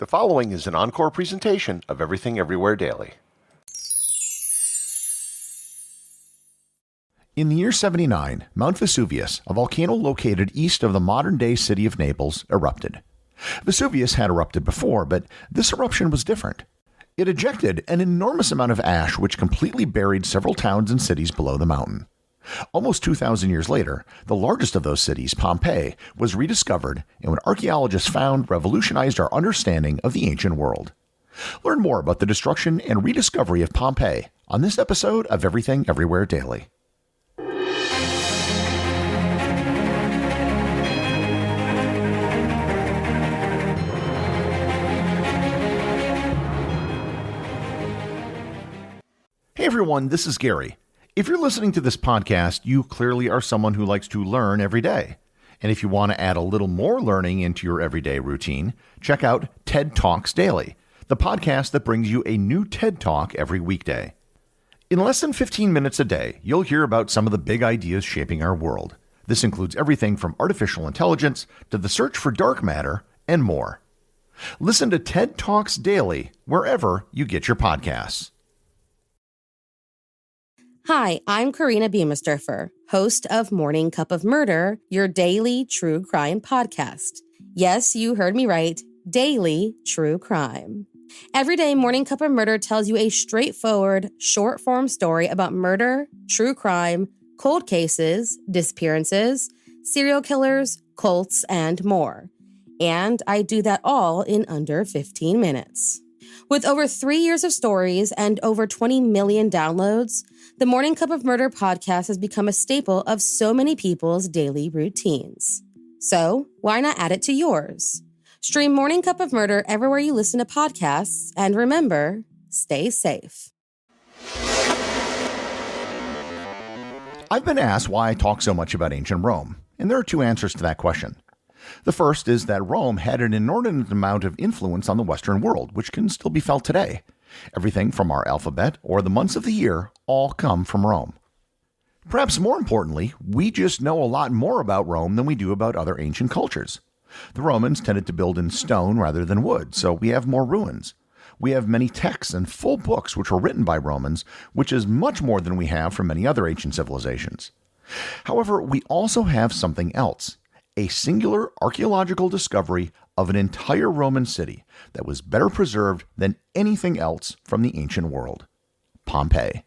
The following is an encore presentation of Everything Everywhere Daily. In the year 79, Mount Vesuvius, a volcano located east of the modern-day city of Naples, erupted. Vesuvius had erupted before, but this eruption was different. It ejected an enormous amount of ash which completely buried several towns and cities below the mountain. Almost 2,000 years later, the largest of those cities, Pompeii, was rediscovered, and what archaeologists found revolutionized our understanding of the ancient world. Learn more about the destruction and rediscovery of Pompeii on this episode of Everything Everywhere Daily. Hey everyone, this is Gary. If you're listening to this podcast, you clearly are someone who likes to learn every day. And if you want to add a little more learning into your everyday routine, check out TED Talks Daily, the podcast that brings you a new TED Talk every weekday. In less than 15 minutes a day, you'll hear about some of the big ideas shaping our world. This includes everything from artificial intelligence to the search for dark matter and more. Listen to TED Talks Daily wherever you get your podcasts. Hi, I'm Karina Beamisturfer, host of Morning Cup of Murder, your daily true crime podcast. Yes, you heard me right, daily true crime. Every day, Morning Cup of Murder tells you a straightforward, short-form story about murder, true crime, cold cases, disappearances, serial killers, cults, and more. And I do that all in under 15 minutes. With over 3 years of stories and over 20 million downloads, the Morning Cup of Murder podcast has become a staple of so many people's daily routines. So, why not add it to yours? Stream Morning Cup of Murder everywhere you listen to podcasts, and remember, stay safe. I've been asked why I talk so much about ancient Rome, and there are two answers to that question. The first is that Rome had an inordinate amount of influence on the Western world, which can still be felt today. Everything from our alphabet or the months of the year all come from Rome. Perhaps more importantly, we just know a lot more about Rome than we do about other ancient cultures. The Romans tended to build in stone rather than wood, so we have more ruins. We have many texts and full books which were written by Romans, which is much more than we have from many other ancient civilizations. However, we also have something else. A singular archaeological discovery of an entire Roman city that was better preserved than anything else from the ancient world. Pompeii.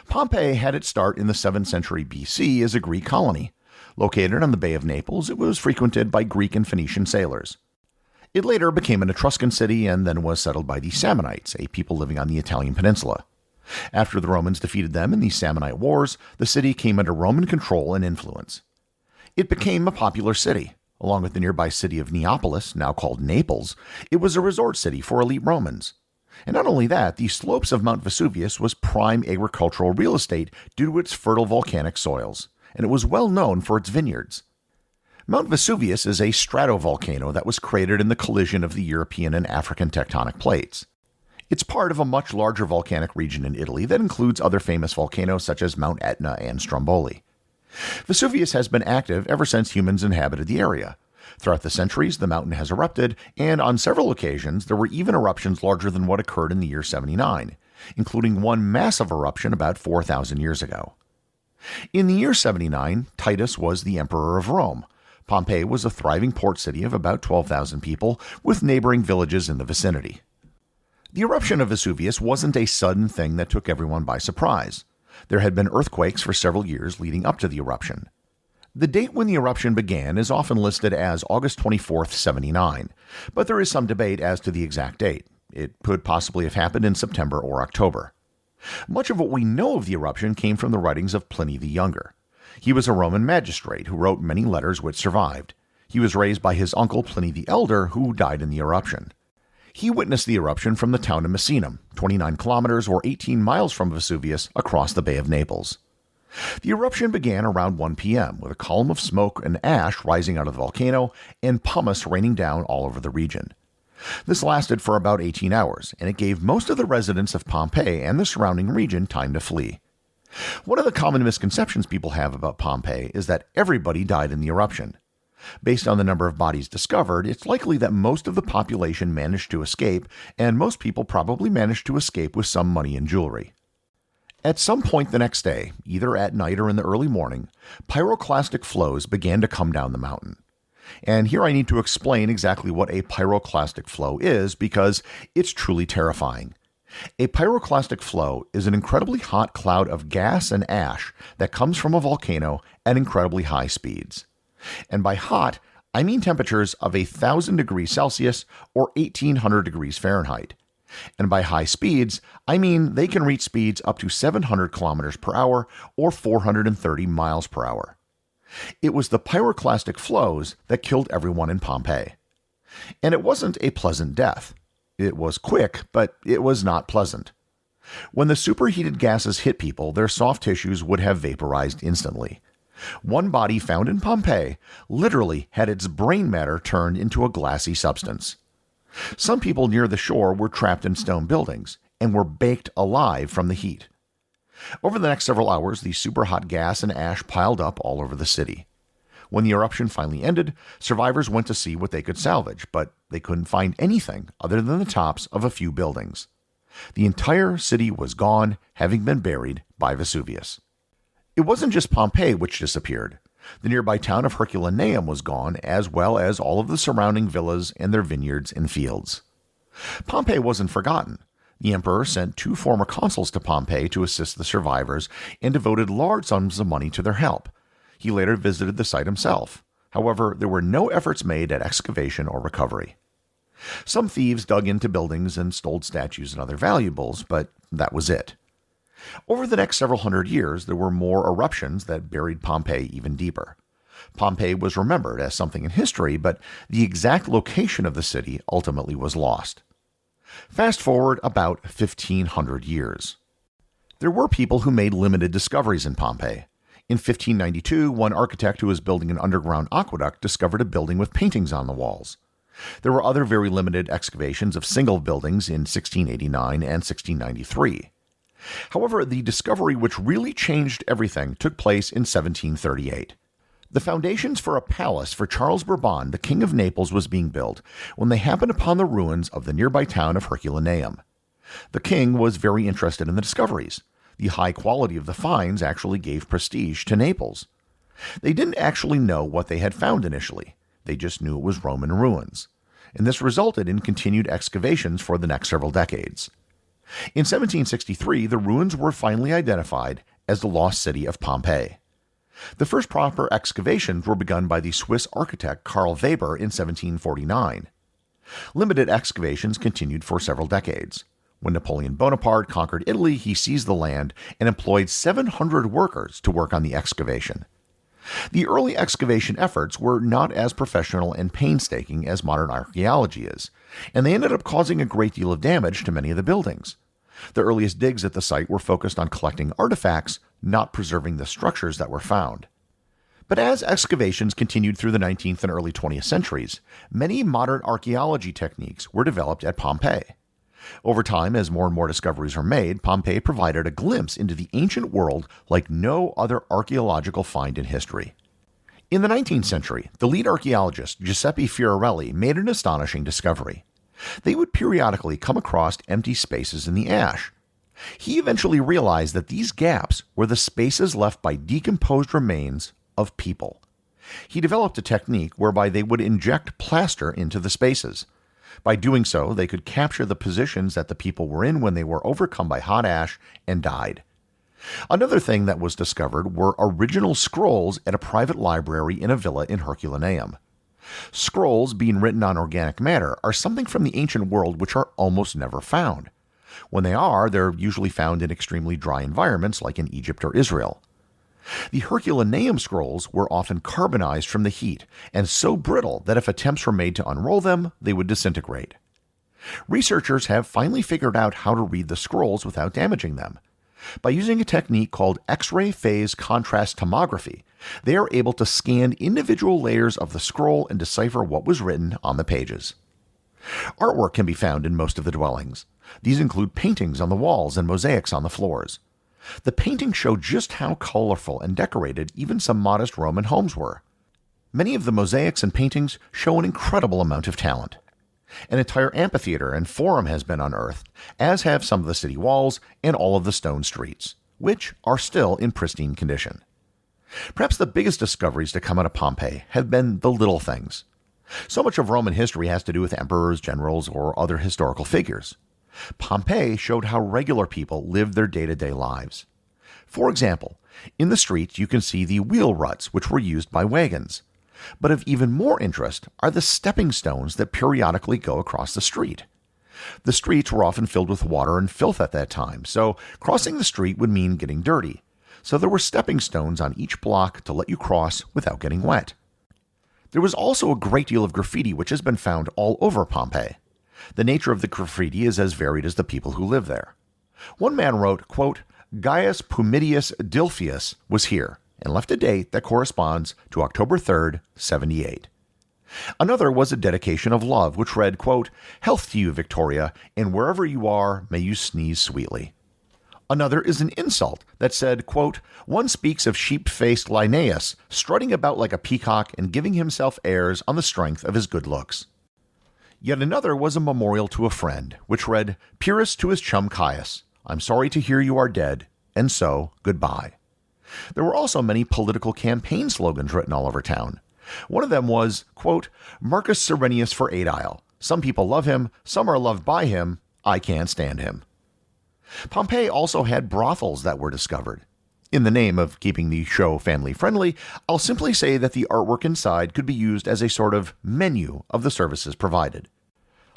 Pompeii had its start in the 7th century BC as a Greek colony. Located on the Bay of Naples, it was frequented by Greek and Phoenician sailors. It later became an Etruscan city and then was settled by the Samnites, a people living on the Italian peninsula. After the Romans defeated them in the Samnite Wars, the city came under Roman control and influence. It became a popular city. Along with the nearby city of Neapolis, now called Naples, it was a resort city for elite Romans. And not only that, the slopes of Mount Vesuvius was prime agricultural real estate due to its fertile volcanic soils, and it was well known for its vineyards. Mount Vesuvius is a stratovolcano that was created in the collision of the European and African tectonic plates. It's part of a much larger volcanic region in Italy that includes other famous volcanoes such as Mount Etna and Stromboli. Vesuvius has been active ever since humans inhabited the area. Throughout the centuries, the mountain has erupted, and on several occasions, there were even eruptions larger than what occurred in the year 79, including one massive eruption about 4,000 years ago. In the year 79, Titus was the emperor of Rome. Pompeii was a thriving port city of about 12,000 people, with neighboring villages in the vicinity. The eruption of Vesuvius wasn't a sudden thing that took everyone by surprise. There had been earthquakes for several years leading up to the eruption. The date when the eruption began is often listed as August 24th, 79, but there is some debate as to the exact date. It could possibly have happened in September or October. Much of what we know of the eruption came from the writings of Pliny the Younger. He was a Roman magistrate who wrote many letters which survived. He was raised by his uncle Pliny the Elder, who died in the eruption. He witnessed the eruption from the town of Messinum, 29 kilometers or 18 miles from Vesuvius across the Bay of Naples. The eruption began around 1 p.m. with a column of smoke and ash rising out of the volcano and pumice raining down all over the region. This lasted for about 18 hours, and it gave most of the residents of Pompeii and the surrounding region time to flee. One of the common misconceptions people have about Pompeii is that everybody died in the eruption. Based on the number of bodies discovered, it's likely that most of the population managed to escape, and most people probably managed to escape with some money and jewelry. At some point the next day, either at night or in the early morning, pyroclastic flows began to come down the mountain. And here I need to explain exactly what a pyroclastic flow is, because it's truly terrifying. A pyroclastic flow is an incredibly hot cloud of gas and ash that comes from a volcano at incredibly high speeds. And by hot, I mean temperatures of 1,000 degrees Celsius or 1,800 degrees Fahrenheit. And by high speeds, I mean they can reach speeds up to 700 kilometers per hour or 430 miles per hour. It was the pyroclastic flows that killed everyone in Pompeii. And it wasn't a pleasant death. It was quick, but it was not pleasant. When the superheated gases hit people, their soft tissues would have vaporized instantly. One body found in Pompeii literally had its brain matter turned into a glassy substance. Some people near the shore were trapped in stone buildings and were baked alive from the heat. Over the next several hours, the super hot gas and ash piled up all over the city. When the eruption finally ended, survivors went to see what they could salvage, but they couldn't find anything other than the tops of a few buildings. The entire city was gone, having been buried by Vesuvius. It wasn't just Pompeii which disappeared. The nearby town of Herculaneum was gone, as well as all of the surrounding villas and their vineyards and fields. Pompeii wasn't forgotten. The emperor sent 2 former consuls to Pompeii to assist the survivors and devoted large sums of money to their help. He later visited the site himself. However, there were no efforts made at excavation or recovery. Some thieves dug into buildings and stole statues and other valuables, but that was it. Over the next several hundred years, there were more eruptions that buried Pompeii even deeper. Pompeii was remembered as something in history, but the exact location of the city ultimately was lost. Fast forward about 1,500 years. There were people who made limited discoveries in Pompeii. In 1592, one architect who was building an underground aqueduct discovered a building with paintings on the walls. There were other very limited excavations of single buildings in 1689 and 1693. However, the discovery which really changed everything took place in 1738. The foundations for a palace for Charles Bourbon, the King of Naples, was being built when they happened upon the ruins of the nearby town of Herculaneum. The king was very interested in the discoveries. The high quality of the finds actually gave prestige to Naples. They didn't actually know what they had found initially. They just knew it was Roman ruins. And this resulted in continued excavations for the next several decades. In 1763, the ruins were finally identified as the lost city of Pompeii. The first proper excavations were begun by the Swiss architect Karl Weber in 1749. Limited excavations continued for several decades. When Napoleon Bonaparte conquered Italy, he seized the land and employed 700 workers to work on the excavation. The early excavation efforts were not as professional and painstaking as modern archaeology is, and they ended up causing a great deal of damage to many of the buildings. The earliest digs at the site were focused on collecting artifacts, not preserving the structures that were found. But as excavations continued through the 19th and early 20th centuries, many modern archaeology techniques were developed at Pompeii. Over time, as more and more discoveries were made, Pompeii provided a glimpse into the ancient world like no other archaeological find in history. In the 19th century, the lead archaeologist Giuseppe Fiorelli made an astonishing discovery. They would periodically come across empty spaces in the ash. He eventually realized that these gaps were the spaces left by decomposed remains of people. He developed a technique whereby they would inject plaster into the spaces. By doing so, they could capture the positions that the people were in when they were overcome by hot ash and died. Another thing that was discovered were original scrolls at a private library in a villa in Herculaneum. Scrolls being written on organic matter are something from the ancient world which are almost never found. When they are, they're usually found in extremely dry environments like in Egypt or Israel. The Herculaneum scrolls were often carbonized from the heat and so brittle that if attempts were made to unroll them, they would disintegrate. Researchers have finally figured out how to read the scrolls without damaging them. By using a technique called X-ray phase contrast tomography, they are able to scan individual layers of the scroll and decipher what was written on the pages. Artwork can be found in most of the dwellings. These include paintings on the walls and mosaics on the floors. The paintings show just how colorful and decorated even some modest Roman homes were. Many of the mosaics and paintings show an incredible amount of talent. An entire amphitheater and forum has been unearthed, as have some of the city walls and all of the stone streets, which are still in pristine condition. Perhaps the biggest discoveries to come out of Pompeii have been the little things. So much of Roman history has to do with emperors, generals, or other historical figures. Pompeii showed how regular people lived their day-to-day lives. For example, in the streets you can see the wheel ruts which were used by wagons. But of even more interest are the stepping stones that periodically go across the street. The streets were often filled with water and filth at that time, so crossing the street would mean getting dirty. So there were stepping stones on each block to let you cross without getting wet. There was also a great deal of graffiti which has been found all over Pompeii. The nature of the graffiti is as varied as the people who live there. One man wrote, quote, Gaius Pumidius Dilphius was here, and left a date that corresponds to October 3rd, 78. Another was a dedication of love, which read, quote, Health to you, Victoria, and wherever you are, may you sneeze sweetly. Another is an insult that said, quote, One speaks of sheep-faced Linnaeus strutting about like a peacock and giving himself airs on the strength of his good looks. Yet another was a memorial to a friend, which read, Pyrrhus to his chum Caius, I'm sorry to hear you are dead, and so, goodbye. There were also many political campaign slogans written all over town. One of them was, quote, Marcus Serenius for Aedile. Some people love him, some are loved by him, I can't stand him. Pompeii also had brothels that were discovered. In the name of keeping the show family-friendly, I'll simply say that the artwork inside could be used as a sort of menu of the services provided.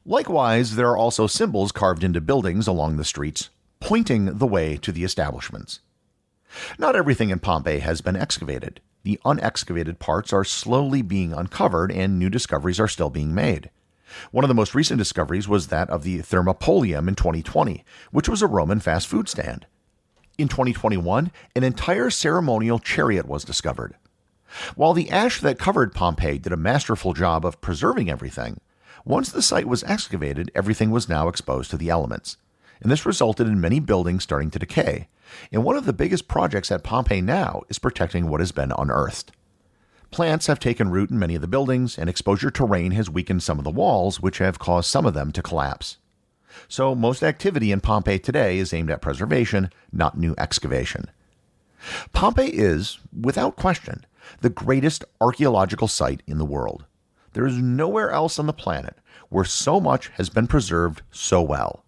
Likewise, there are also symbols carved into buildings along the streets, pointing the way to the establishments. Not everything in Pompeii has been excavated. The unexcavated parts are slowly being uncovered and new discoveries are still being made. One of the most recent discoveries was that of the Thermopolium in 2020, which was a Roman fast food stand. In 2021, an entire ceremonial chariot was discovered. While the ash that covered Pompeii did a masterful job of preserving everything, once the site was excavated, everything was now exposed to the elements. And this resulted in many buildings starting to decay. And one of the biggest projects at Pompeii now is protecting what has been unearthed. Plants have taken root in many of the buildings, and exposure to rain has weakened some of the walls, which have caused some of them to collapse. So most activity in Pompeii today is aimed at preservation, not new excavation. Pompeii is, without question, the greatest archaeological site in the world. There is nowhere else on the planet where so much has been preserved so well.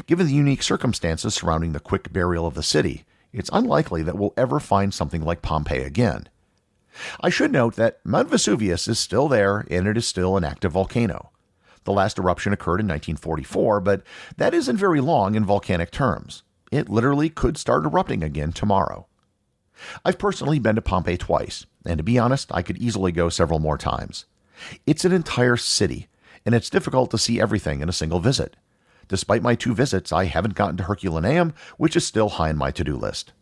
Given the unique circumstances surrounding the quick burial of the city, it's unlikely that we'll ever find something like Pompeii again. I should note that Mount Vesuvius is still there and it is still an active volcano. The last eruption occurred in 1944, but that isn't very long in volcanic terms. It literally could start erupting again tomorrow. I've personally been to Pompeii twice, and to be honest, I could easily go several more times. It's an entire city, and it's difficult to see everything in a single visit. Despite my 2 visits, I haven't gotten to Herculaneum, which is still high on my to-do list.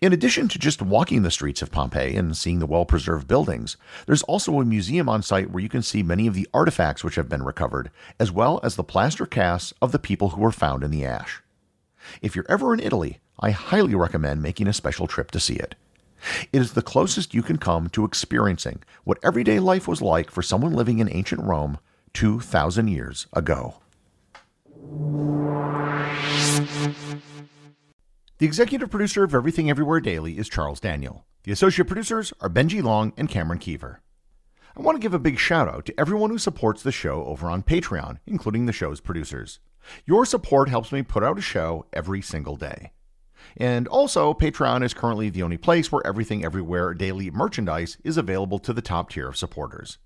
In addition to just walking the streets of Pompeii and seeing the well-preserved buildings, there's also a museum on site where you can see many of the artifacts which have been recovered, as well as the plaster casts of the people who were found in the ash. If you're ever in Italy, I highly recommend making a special trip to see it. It is the closest you can come to experiencing what everyday life was like for someone living in ancient Rome 2,000 years ago. The executive producer of Everything Everywhere Daily is Charles Daniel. The associate producers are Benji Long and Cameron Keever. I want to give a big shout out to everyone who supports the show over on Patreon, including the show's producers. Your support helps me put out a show every single day. And also, Patreon is currently the only place where Everything Everywhere Daily merchandise is available to the top tier of supporters.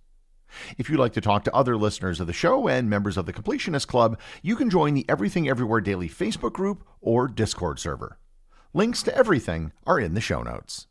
If you'd like to talk to other listeners of the show and members of the Completionist Club, you can join the Everything Everywhere Daily Facebook group or Discord server. Links to everything are in the show notes.